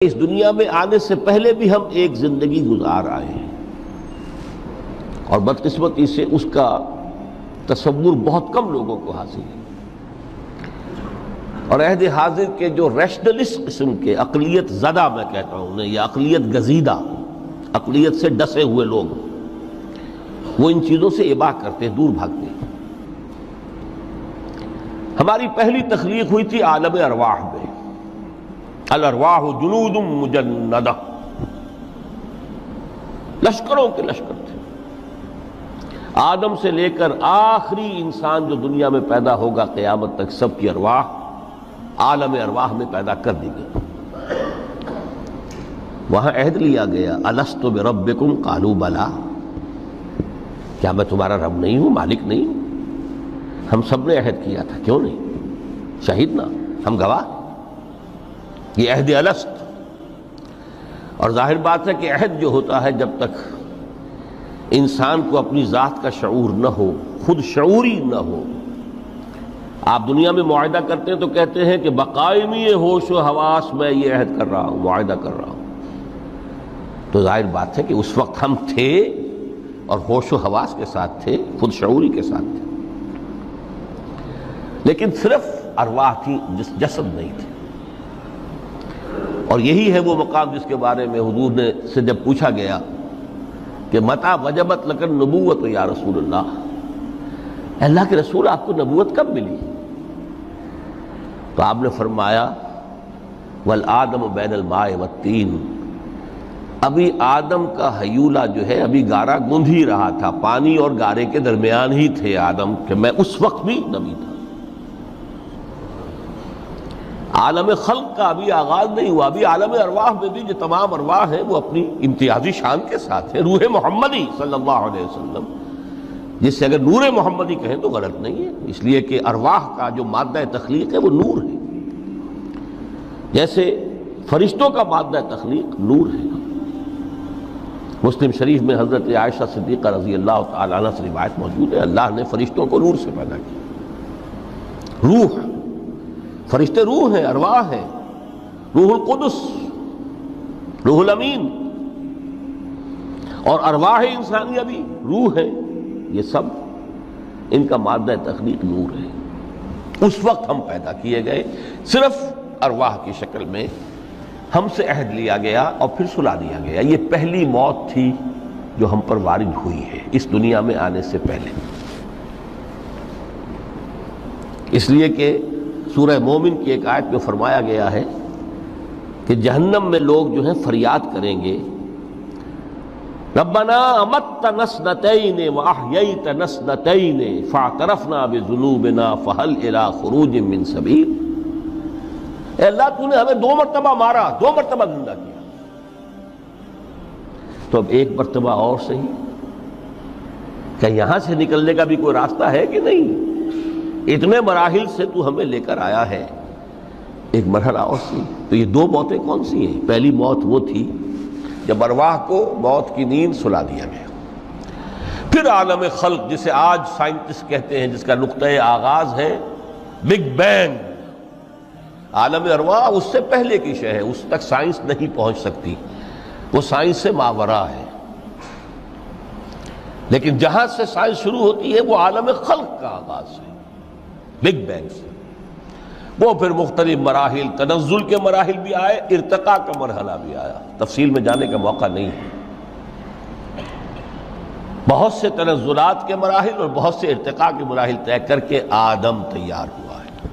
اس دنیا میں آنے سے پہلے بھی ہم ایک زندگی گزار آئے ہیں اور بدقسمتی سے اس کا تصور بہت کم لوگوں کو حاصل ہے، اور عہد حاضر کے جو ریشنلسٹ قسم کے اقلیت زدہ میں کہتا ہوں انہیں، یا اقلیت گزیدہ، اقلیت سے ڈسے ہوئے لوگ، وہ ان چیزوں سے اباع کرتے ہیں، دور بھاگتے ہیں۔ ہماری پہلی تخلیق ہوئی تھی عالم ارواح میں، الارواح جنود مجندہ، لشکروں کے لشکر تھے۔ آدم سے لے کر آخری انسان جو دنیا میں پیدا ہوگا قیامت تک، سب کی ارواح عالم ارواح میں پیدا کر دی گئی۔ وہاں عہد لیا گیا، الست بربکم قالوا بلا، کیا میں تمہارا رب نہیں ہوں، مالک نہیں ہوں؟ ہم سب نے عہد کیا تھا، کیوں نہیں؟ شہیدنا، ہم گواہ، یہ عہد الست۔ اور ظاہر بات ہے کہ عہد جو ہوتا ہے، جب تک انسان کو اپنی ذات کا شعور نہ ہو، خود شعوری نہ ہو۔ آپ دنیا میں معاہدہ کرتے ہیں تو کہتے ہیں کہ بقائمی ہوش و حواس میں یہ عہد کر رہا ہوں، معاہدہ کر رہا ہوں، تو ظاہر بات ہے کہ اس وقت ہم تھے اور ہوش و حواس کے ساتھ تھے، خود شعوری کے ساتھ تھے، لیکن صرف ارواح تھی، جسد نہیں تھے۔ اور یہی ہے وہ مقام جس کے بارے میں حضور نے سے جب پوچھا گیا کہ متى وجبت لک النبوۃ یا رسول اللہ، اللہ کے رسول آپ کو نبوت کب ملی؟ تو آپ نے فرمایا والآدم بین الماء والطین، ابھی آدم کا حیولہ جو ہے ابھی گارا گوندھ ہی رہا تھا، پانی اور گارے کے درمیان ہی تھے آدم، کہ میں اس وقت بھی نبی تھا۔ عالم خلق کا ابھی آغاز نہیں ہوا، ابھی عالم ارواح میں بھی جو تمام ارواح ہیں وہ اپنی امتیازی شان کے ساتھ ہیں۔ روح محمدی صلی اللہ علیہ وسلم، جس سے اگر نور محمدی کہیں تو غلط نہیں ہے، اس لیے کہ ارواح کا جو مادہ تخلیق ہے وہ نور ہے، جیسے فرشتوں کا مادہ تخلیق نور ہے۔ مسلم شریف میں حضرت عائشہ صدیقہ رضی اللہ تعالی عنہ سے روایت موجود ہے، اللہ نے فرشتوں کو نور سے پیدا کیا۔ روح، فرشتے روح ہیں، ارواح ہیں، روح القدس، روح الامین، اور ارواح انسانیہ بھی روح ہے، یہ سب ان کا مادہ تخلیق نور ہے۔ اس وقت ہم پیدا کیے گئے، صرف ارواح کی شکل میں ہم سے عہد لیا گیا اور پھر سلا دیا گیا۔ یہ پہلی موت تھی جو ہم پر وارد ہوئی ہے اس دنیا میں آنے سے پہلے، اس لیے کہ سورہ مومن کی ایک آیت میں فرمایا گیا ہے کہ جہنم میں لوگ جو ہیں فریاد کریں گے، ربنا امتنا اثنتین واحییتنا اثنتین فاعترفنا بذنوبنا فہل الی خروج من سبیل۔ اے اللہ، تو نے ہمیں 2 مرتبہ مارا، 2 مرتبہ زندہ کیا، تو اب ایک مرتبہ اور صحیح، کہ یہاں سے نکلنے کا بھی کوئی راستہ ہے کہ نہیں؟ اتنے مراحل سے تو ہمیں لے کر آیا ہے، ایک مرحلہ اور سی۔ تو یہ 2 موتیں کون سی ہیں؟ پہلی موت وہ تھی جب ارواح کو موت کی نیند سلا دیا گیا۔ پھر عالم خلق، جسے آج سائنٹسٹ کہتے ہیں، جس کا نقطۂ آغاز ہے بگ بینگ، عالم ارواح اس سے پہلے کی شے ہے، اس تک سائنس نہیں پہنچ سکتی، وہ سائنس سے ماوراء ہے۔ لیکن جہاں سے سائنس شروع ہوتی ہے وہ عالم خلق کا آغاز ہے، بگ بینگ سے۔ وہ پھر مختلف مراحل، تنزل کے مراحل بھی آئے، ارتقاء کا مرحلہ بھی آیا، تفصیل میں جانے کا موقع نہیں ہے۔ بہت سے تنزلات کے مراحل اور بہت سے ارتقاء کے مراحل طے کر کے آدم تیار ہوا ہے۔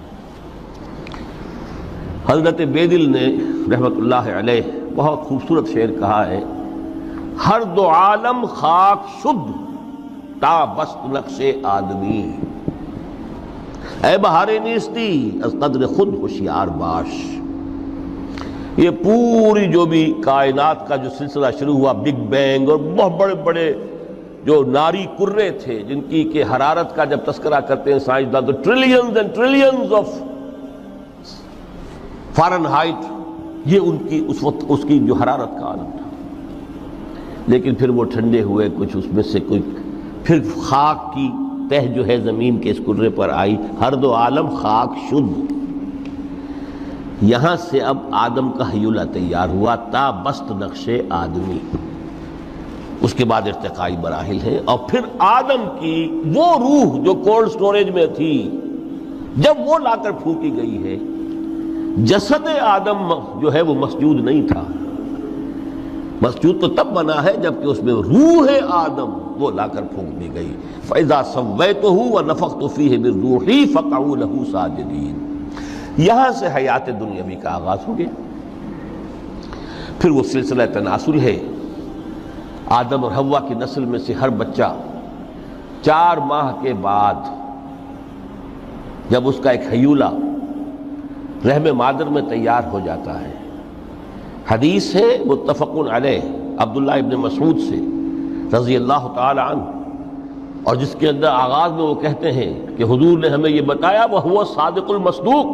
حضرت بیدل نے رحمت اللہ علیہ بہت خوبصورت شعر کہا ہے، ہر 2 عالم خاک شد تا بست نقش آدمی، اے بہار نیستی از قدر خود ہوشیار باش۔ یہ پوری جو بھی کائنات کا جو سلسلہ شروع ہوا، بگ بینگ، اور بہت بڑے بڑے جو ناری کرے تھے جن کی کہ حرارت کا جب تذکرہ کرتے ہیں سائنسدان تو trillions and trillions of foreign height, یہ ان کی اس وقت اس کی جو حرارت کا عالم تھا۔ لیکن پھر وہ ٹھنڈے ہوئے، کچھ اس میں سے کوئی، پھر خاک کی تہ جو ہے زمین کے اس کرے پر آئی، ہر 2 عالم خاک شد۔ یہاں سے اب آدم کا حیولہ تیار ہوا تا بست نقش آدمی، اس کے بعد ارتقائی مراحل ہیں، اور پھر آدم کی وہ روح جو کولڈ سٹوریج میں تھی جب وہ لا کر پھونکی گئی ہے، جسد آدم جو ہے وہ مسجود نہیں تھا، مسجود تو تب بنا ہے جبکہ اس میں روح آدم وہ لا کر پھونک دی گئی۔ فَإِذَا سَوَّيْتُهُ وَنَفَخْتُ فِيهِ مِن رُوحِي فَقَعُوا لَهُ سَاجِدِينَ۔ یہاں سے حیات دنیاوی کا آغاز ہو گیا۔ پھر وہ سلسلہ تناسل ہے، آدم اور حوا کی نسل میں سے ہر بچہ 4 ماہ کے بعد جب اس کا ایک حیولہ رحم مادر میں تیار ہو جاتا ہے، حدیث ہے متفق علیہ عبداللہ ابن مسعود سے رضی اللہ تعالی عنہ، اور جس کے اندر آغاز میں وہ کہتے ہیں کہ حضور نے ہمیں یہ بتایا وَهُوَ الصادق المصدوق،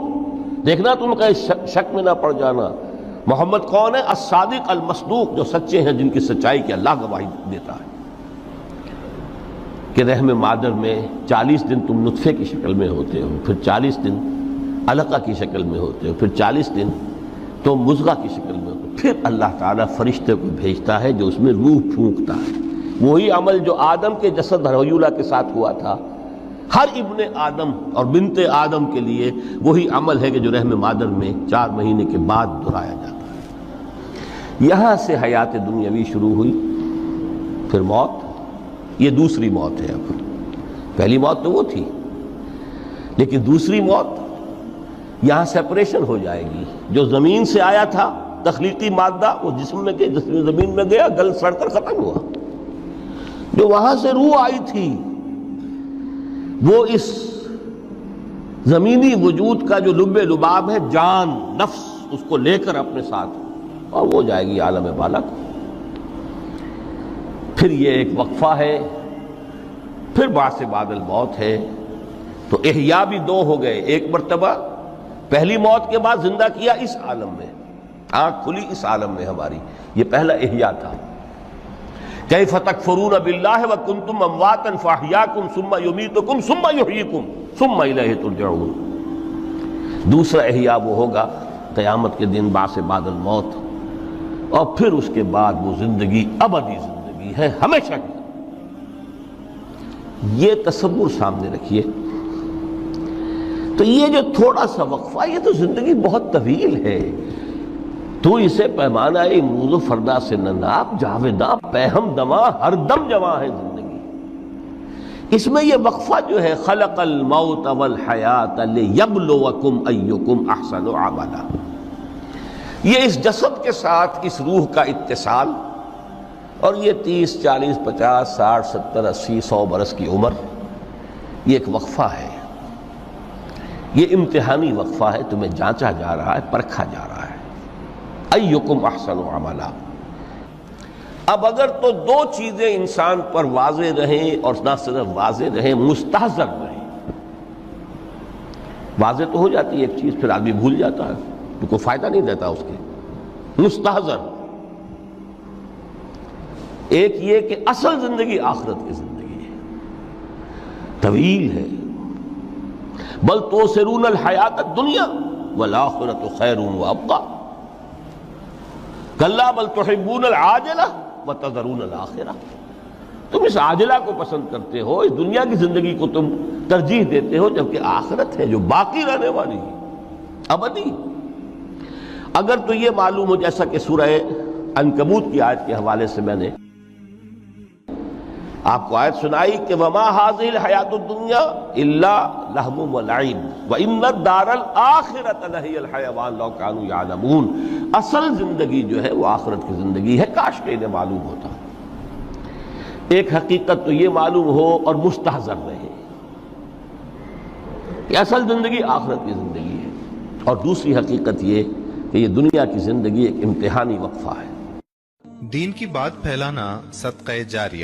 دیکھنا تم کہیں شک میں نہ پڑ جانا، محمد کون ہے؟ الصادق المصدوق، جو سچے ہیں، جن کی سچائی کی اللہ گواہی دیتا ہے، کہ رحم مادر میں 40 دن تم نطفے کی شکل میں ہوتے ہو، پھر 40 دن علقہ کی شکل میں ہوتے ہو، پھر 40 دن تو مضغہ کی شکل میں ہوتے ہو، پھر اللہ تعالیٰ فرشتے کو بھیجتا ہے جو اس میں روح پھونکتا ہے۔ وہی عمل جو آدم کے جسد حیولہ کے ساتھ ہوا تھا، ہر ابن آدم اور بنت آدم کے لیے وہی عمل ہے کہ جو رحم مادر میں 4 مہینے کے بعد دہرایا جاتا ہے۔ یہاں سے حیات دنیاوی شروع ہوئی، پھر موت، یہ دوسری موت ہے۔ اب پہلی موت تو وہ تھی، لیکن دوسری موت یہاں سیپریشن ہو جائے گی۔ جو زمین سے آیا تھا تخلیقی مادہ، وہ جسم میں زمین میں گیا، گل سڑ کر ختم ہوا۔ جو وہاں سے روح آئی تھی وہ اس زمینی وجود کا جو لب لباب ہے، جان، نفس، اس کو لے کر اپنے ساتھ، اور وہ جائے گی عالم بالا کو۔ پھر یہ ایک وقفہ ہے، پھر بعث بعد الموت ہے۔ تو احیاء بھی 2 ہو گئے، ایک مرتبہ پہلی موت کے بعد زندہ کیا اس عالم میں، آنکھ کھلی اس عالم میں ہماری، یہ پہلا احیاء تھا۔ کیف تکفرون باللہ وکنتم امواتا فاحیاکم ثم یمیتکم ثم یحییکم ثم الیہ ترجعون۔ دوسرا احیاء وہ ہوگا قیامت کے دن، بعث بعد الموت، اور پھر اس کے بعد وہ زندگی ابدی زندگی ہے، ہمیشہ کی۔ یہ تصور سامنے رکھیے۔ تو یہ جو تھوڑا سا وقفہ، یہ تو زندگی بہت طویل ہے۔ تو اسے پیمانہ امروز و فردا سے نہ ناپ، جاویداں پہم دماں، ہر دم جواں ہے زندگی۔ اس میں یہ وقفہ جو ہے، خلق الموت والحیات لیبلوکم ایکم احسن عملا، یہ اس جسد کے ساتھ اس روح کا اتصال، اور یہ 30 40 50 60 70 80 100 برس کی عمر، یہ ایک وقفہ ہے، یہ امتحانی وقفہ ہے، تمہیں جانچا جا رہا ہے، پرکھا جا رہا ہے۔ ایکم احسن عملا۔ اب اگر تو 2 چیزیں انسان پر واضح رہیں، اور نہ صرف واضح رہیں، مستحضر رہیں۔ واضح تو ہو جاتی ہے ایک چیز، پھر آدمی بھول جاتا ہے، تو کوئی فائدہ نہیں دیتا اس کے۔ مستحضر ایک یہ کہ اصل زندگی آخرت کی زندگی ہے، طویل ہے۔ بل توسرون الحیات الدنیا والآخرۃ خیر وابقیٰ، کلا بل تحبون العاجلہ وتذرون الآخرہ۔ تم اس عاجلہ کو پسند کرتے ہو، اس دنیا کی زندگی کو تم ترجیح دیتے ہو، جبکہ آخرت ہے جو باقی رہنے والی ہے، ابدی۔ اگر تو یہ معلوم ہو، جیسا کہ سورہ عنکبوت کی آیت کے حوالے سے میں نے آپ کو آیت سنائی کہ وما هذه الحیات الدنیا الا لہو ولعب وان الدار الاخرۃ لہی الحیوان لو کانوا یعلمون۔ اصل زندگی جو ہے وہ آخرت کی زندگی ہے، کاش کہ انہیں معلوم ہوتا۔ ایک حقیقت تو یہ معلوم ہو اور مستحضر رہے کہ اصل زندگی آخرت کی زندگی ہے، اور دوسری حقیقت یہ کہ یہ دنیا کی زندگی ایک امتحانی وقفہ ہے۔ دین کی بات پھیلانا صدقہ جاریہ۔